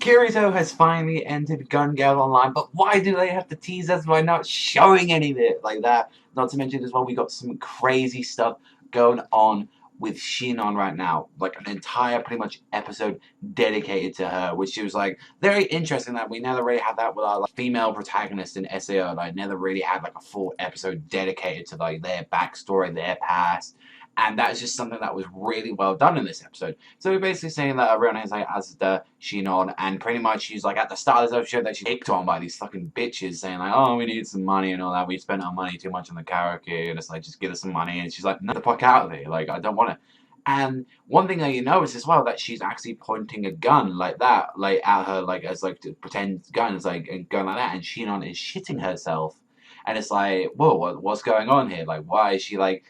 Kirito has finally entered Gun Gale Online, but why do they have to tease us by not showing any of it like that? Not to mention as well, we got some crazy stuff going on with Sinon right now, like an entire pretty much episode dedicated to her, which was like very interesting that we never really had that with our like, female protagonist in SAO. Like never really had like a full episode dedicated to like their backstory, their past. And that's just something that was really well done in this episode. So we're basically saying that her real name is like Azda Sinon, and pretty much she's like at the start of this episode that she's picked on by these fucking bitches saying like, oh, we need some money and all that. We spent our money too much on the karaoke, and it's like, just give us some money. And she's like, no, the fuck out of here. Like, I don't want to. And one thing that you notice as well, that she's actually pointing a gun like that, like at her, like as like to pretend guns, like and going like that, and Sinon is shitting herself, and it's like, whoa, what's going on here? Like, why is she like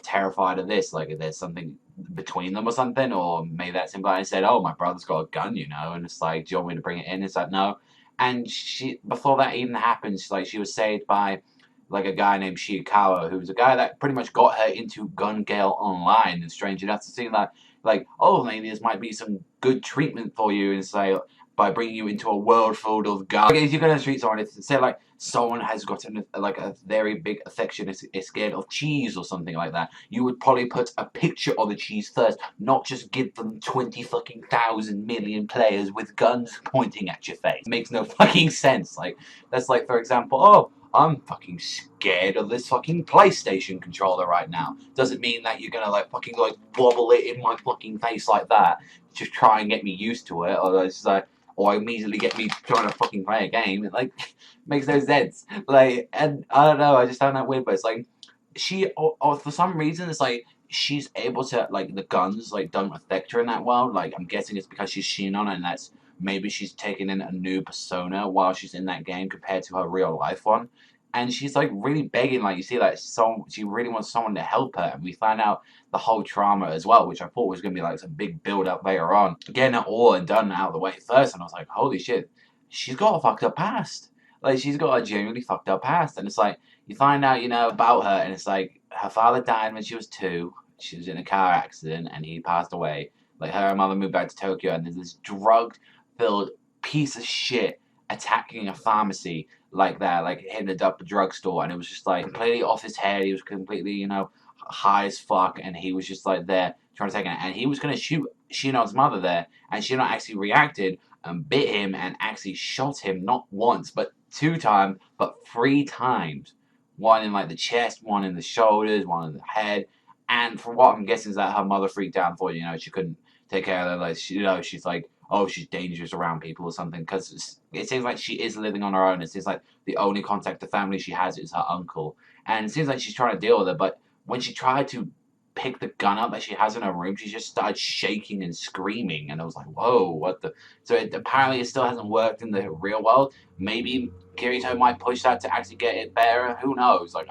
terrified of this? Like, if there's something between them or something, or maybe that's implied. I said, oh, my brother's got a gun, you know, and it's like, do you want me to bring it in? It's like, no. And she, before that even happened, she was saved by like a guy named Shikawa, who was a guy that pretty much got her into Gun Gale Online. And strange enough to see that, like, oh, maybe this might be some good treatment for you, and say by bringing you into a world full of guns. Like, if you're gonna treat someone, it's say like someone has gotten like a very big affection, is scared of cheese or something like that, you would probably put a picture of the cheese first, not just give them 20 fucking thousand million players with guns pointing at your face. It makes no fucking sense. Like, that's like, for example, oh, I'm fucking scared of this fucking PlayStation controller right now. Doesn't mean that you're gonna like fucking like wobble it in my fucking face like that. Just try and get me used to it, or it's like, or immediately get me trying to fucking play a game. It like makes no sense. Like, and I don't know, I just found that weird, but it's like she, or for some reason, it's like she's able to, like, the guns like don't affect her in that world. Like, I'm guessing it's because she's Sinon, and that's maybe she's taken in a new persona while she's in that game compared to her real life one. And she's like really begging, like you see, like she really wants someone to help her, and we find out the whole trauma as well, which I thought was gonna be like some big build up later on. Getting it all and done out of the way first, and I was like, holy shit, she's got a fucked up past. Like, she's got a genuinely fucked up past, and it's like you find out, you know, about her, and it's like her father died when she was 2. She was in a car accident, and he passed away. Like, her mother moved back to Tokyo, and there's this drug-filled piece of shit attacking a pharmacy like that, like hitting up a drugstore, and it was just like completely off his head. He was completely, you know, high as fuck, and he was just like there trying to take it, and he was gonna shoot Shinon's mother there, and Shinon actually reacted and bit him and actually shot him not once but 2 times, but 3 times. One in like the chest, one in the shoulders, one in the head. And from what I'm guessing is that her mother freaked out for, you know, she couldn't take care of her. Like, you know, she's like, oh, she's dangerous around people or something, because it seems like she is living on her own. It seems like the only contact to family she has is her uncle, and it seems like she's trying to deal with it. But when she tried to pick the gun up that she has in her room, she just started shaking and screaming, and I was like, whoa, what the? So apparently it still hasn't worked in the real world. Maybe Kirito might push that to actually get it better. Who knows? Like,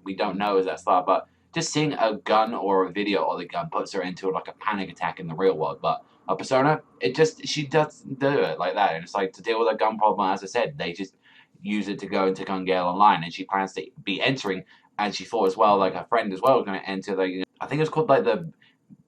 we don't know as that start, but just seeing a gun or a video of the gun puts her into like a panic attack in the real world. But a persona, she doesn't do it like that. And it's like, to deal with a gun problem, as I said, they just use it to go into Gun Gale Online, and she plans to be entering, and she thought as well, like her friend as well, was going to enter the, you know, I think it's called like the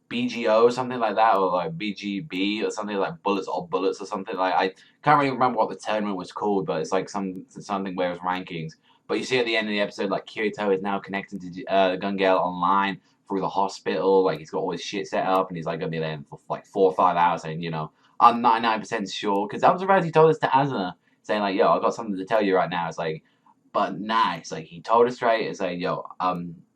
BGO or something like that, or like BGB or something, like bullets or bullets or something. Like, I can't really remember what the tournament was called, but it's like something where it was rankings. But you see at the end of the episode, like, Kirito is now connected to Gun Gale Online through the hospital. Like, he's got all his shit set up, and he's like gonna be there for like 4 or 5 hours, saying, you know, I'm 99% sure, because I'm surprised he told us to Asuna, saying like, yo, I got something to tell you right now. It's like, but nah, it's like he told us straight. It's like, yo,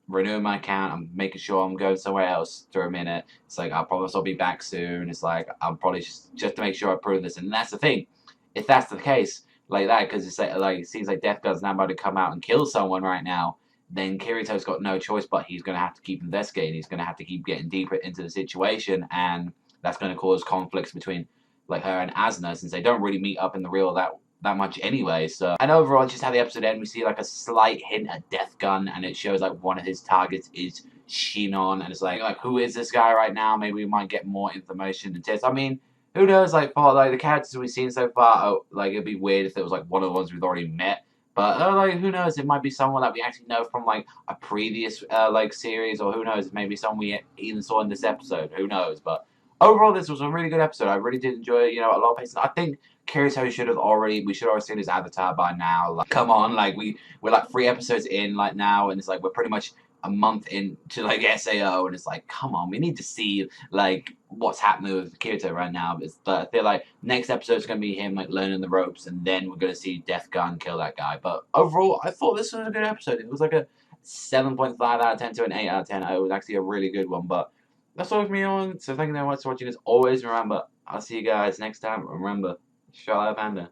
renewing my account, I'm making sure I'm going somewhere else for a minute. It's like, I promise I'll be back soon. It's like, I'm probably just to make sure I prove this. And that's the thing, if that's the case like that, because it's like it seems like Death Gun's now about to come out and kill someone right now, then Kirito's got no choice, but he's going to have to keep investigating. He's going to have to keep getting deeper into the situation, and that's going to cause conflicts between like her and Asuna, since they don't really meet up in the real that much anyway. So, and overall, just how the episode ends, we see like a slight hint at Death Gun, and it shows like one of his targets is Sinon, and it's like who is this guy right now? Maybe we might get more information and tips. I mean, who knows? Like, for like the characters we've seen so far, like, it'd be weird if it was like one of the ones we've already met. But like, who knows? It might be someone that we actually know from like a previous like series, or who knows? Maybe someone we even saw in this episode. Who knows? But overall, this was a really good episode. I really did enjoy it. You know, a lot of pacing. I think Kirito should have already, we should have already seen his avatar by now. Like, come on, like, we're like 3 episodes in, like, now, and it's like, we're pretty much a month into, like, SAO, and it's like, come on, we need to see, like, what's happening with Kirito right now. But I feel like next episode's gonna be him, like, learning the ropes, and then we're gonna see Death Gun kill that guy. But overall, I thought this was a good episode. It was like a 7.5 out of 10 to an 8 out of 10. It was actually a really good one, but that's all from me on. So thank you very much for watching. As always, remember, I'll see you guys next time. Remember, Savagezweipanda.